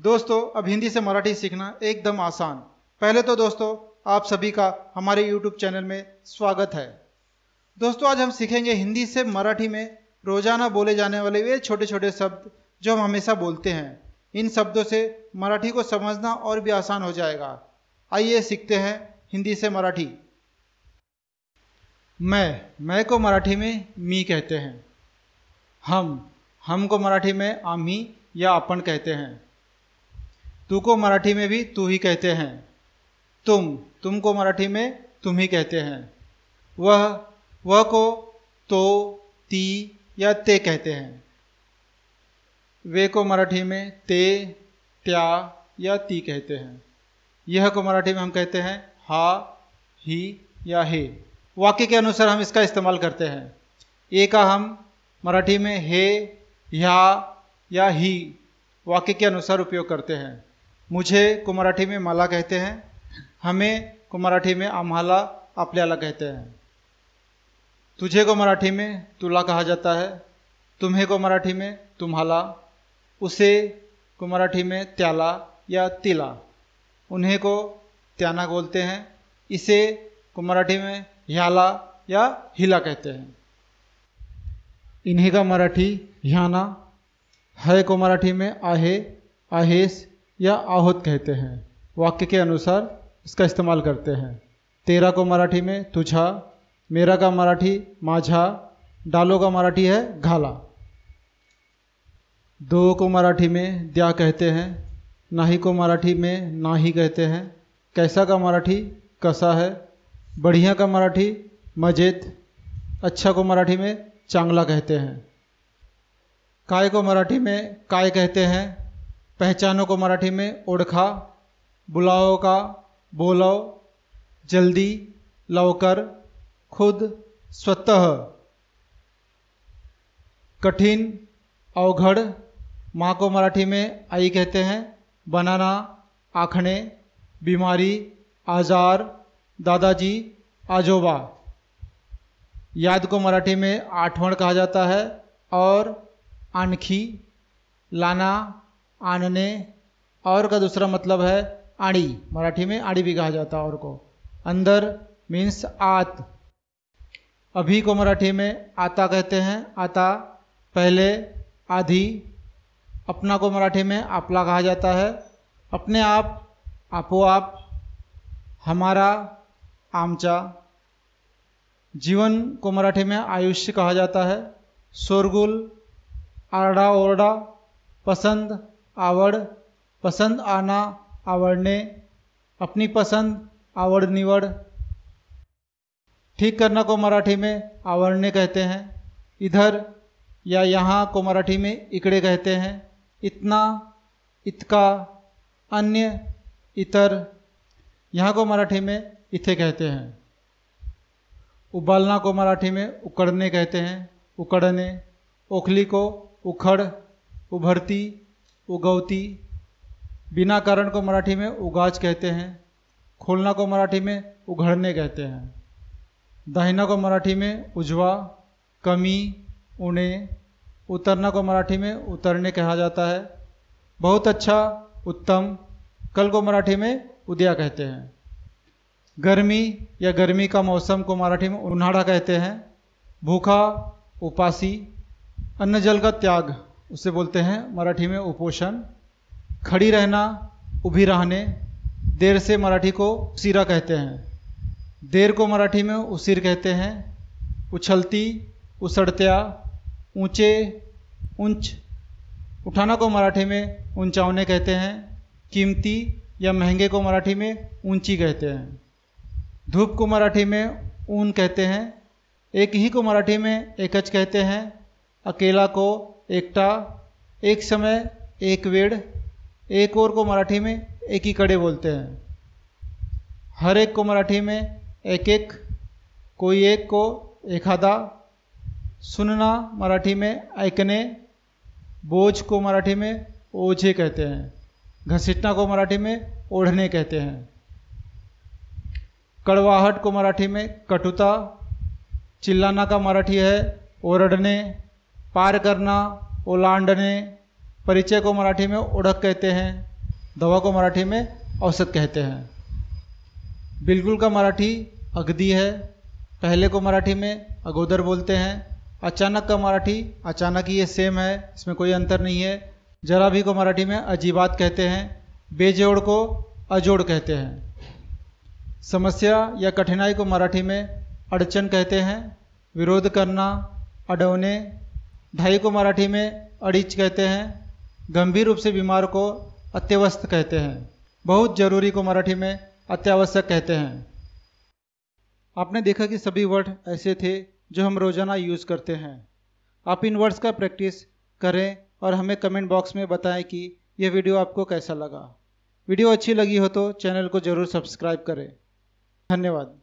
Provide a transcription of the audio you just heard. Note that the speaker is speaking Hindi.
दोस्तों, अब हिंदी से मराठी सीखना एकदम आसान। पहले तो दोस्तों आप सभी का हमारे YouTube चैनल में स्वागत है। दोस्तों, आज हम सीखेंगे हिंदी से मराठी में रोजाना बोले जाने वाले वे छोटे छोटे शब्द जो हम हमेशा बोलते हैं। इन शब्दों से मराठी को समझना और भी आसान हो जाएगा। आइए सीखते हैं हिंदी से मराठी। मैं को मराठी में मी कहते हैं। हम को मराठी में आम्ही या आपण कहते हैं। तू को मराठी में भी तू ही कहते हैं। तुम को मराठी में तुम ही कहते हैं। वह को तो, ती या ते कहते हैं। वे को मराठी में ते, त्या या ती कहते हैं। यह को मराठी में हम कहते हैं हा, ही या हे। वाक्य के अनुसार हम इसका इस्तेमाल करते हैं। ए का हम मराठी में हे, ह्या या ही वाक्य के अनुसार उपयोग करते हैं। मुझे को मराठी में मला कहते हैं। हमें को मराठी में आम्हाला, आपल्याला कहते हैं। तुझे को मराठी में तुला कहा जाता है। तुम्हें को मराठी में तुम्हाला। उसे को मराठी में त्याला या तिला। उन्हें को त्याना बोलते हैं। इसे को मराठी में ह्याला या हिला कहते हैं। इन्हीं का मराठी ह्याना। है को मराठी में आहे, आहेस या आहोत कहते हैं। वाक्य के अनुसार इसका इस्तेमाल करते हैं। तेरा को मराठी में तुझा। मेरा का मराठी माझा। डालो का मराठी है घाला। दो को मराठी में द्या कहते हैं। नाही को मराठी में नाही कहते हैं। कैसा का मराठी कसा है। बढ़िया का मराठी मजेत। अच्छा को मराठी में चांगला कहते हैं। काय को मराठी में काय कहते हैं। पहचानो को मराठी में ओळखा। बुलाओ का बोलो। जल्दी, लवकर, खुद, स्वतः। कठिन, अवघड़। माँ को मराठी में आई कहते हैं। बनाना, आखणे, बीमारी, आजार, दादाजी, आजोबा। याद को मराठी में आठवण कहा जाता है। और, आणखी, लाना, आनने। और का दूसरा मतलब है आड़ी। मराठी में आड़ी भी कहा जाता है और को। अंदर मीन्स आत। अभी को मराठी में आता कहते हैं। आता, पहले, आधी। अपना को मराठी में आपला कहा जाता है। अपने आप, आपोआप। हमारा, आमचा। जीवन को मराठी में आयुष्य कहा जाता है। शोरगुल, आरडा ओरडा। पसंद, आवड। पसंद आना, आवडणे। अपनी पसंद, आवड निवड। ठीक करना को मराठी में आवडणे कहते हैं। इधर या यहाँ को मराठी में इकडे कहते हैं। इतना, इतका, अन्य, इतर। यहाँ को मराठी में इथे कहते हैं। उबालना को मराठी में उकड़ने कहते हैं। उकड़ने। ओखली को उखड़, उभरती, उगवती। बिना कारण को मराठी में उगाज कहते हैं। खोलना को मराठी में उघड़ने कहते हैं। दाहिना को मराठी में उजवा, कमी, उणे। उतरना को मराठी में उतरने कहा जाता है। बहुत अच्छा, उत्तम। कल को मराठी में उद्या कहते हैं। गर्मी या गर्मी का मौसम को मराठी में उन्हाळा कहते हैं। भूखा, उपासी। अन्न जल का त्याग उसे बोलते हैं मराठी में उपोषण। खड़ी रहना, उभी रहने। देर से मराठी को उसीरा कहते हैं। देर को मराठी में उसीर कहते हैं। उछलती, उसड़त्या, ऊंचे, ऊंच। उठाना को मराठी में ऊंचावने कहते हैं। कीमती या महंगे को मराठी में ऊंची कहते हैं। धूप को मराठी में ऊन कहते हैं। एक ही को मराठी में एकच कहते हैं। अकेला को एकटा। एक समय, एक वेळ। एक और को मराठी में एक ही कड़े बोलते हैं। हर एक को मराठी में एक एक। कोई एक को एखादा। सुनना मराठी में ऐकणे। बोझ को मराठी में ओझे कहते हैं। घसीटना को मराठी में ओढ़ने कहते हैं। कड़वाहट को मराठी में कटुता। चिल्लाना का मराठी है ओरडणे। पार करना, ओलांडने। परिचय को मराठी में ओळख कहते हैं। दवा को मराठी में औषध कहते हैं। बिल्कुल का मराठी अगदी है। पहले को मराठी में अगोदर बोलते हैं। अचानक का मराठी अचानक ही, ये सेम है, इसमें कोई अंतर नहीं है। जरा भी को मराठी में अजीबात कहते हैं। बेजोड़ को अजोड़ कहते हैं। समस्या या कठिनाई को मराठी में अड़चन कहते हैं। विरोध करना अडवणे। ढाई को मराठी में अड़िच कहते हैं। गंभीर रूप से बीमार को अत्यवस्थ कहते हैं। बहुत जरूरी को मराठी में अत्यावश्यक कहते हैं। आपने देखा कि सभी वर्ड ऐसे थे जो हम रोज़ाना यूज़ करते हैं। आप इन वर्ड्स का प्रैक्टिस करें और हमें कमेंट बॉक्स में बताएं कि यह वीडियो आपको कैसा लगा। वीडियो अच्छी लगी हो तो चैनल को ज़रूर सब्सक्राइब करें। धन्यवाद।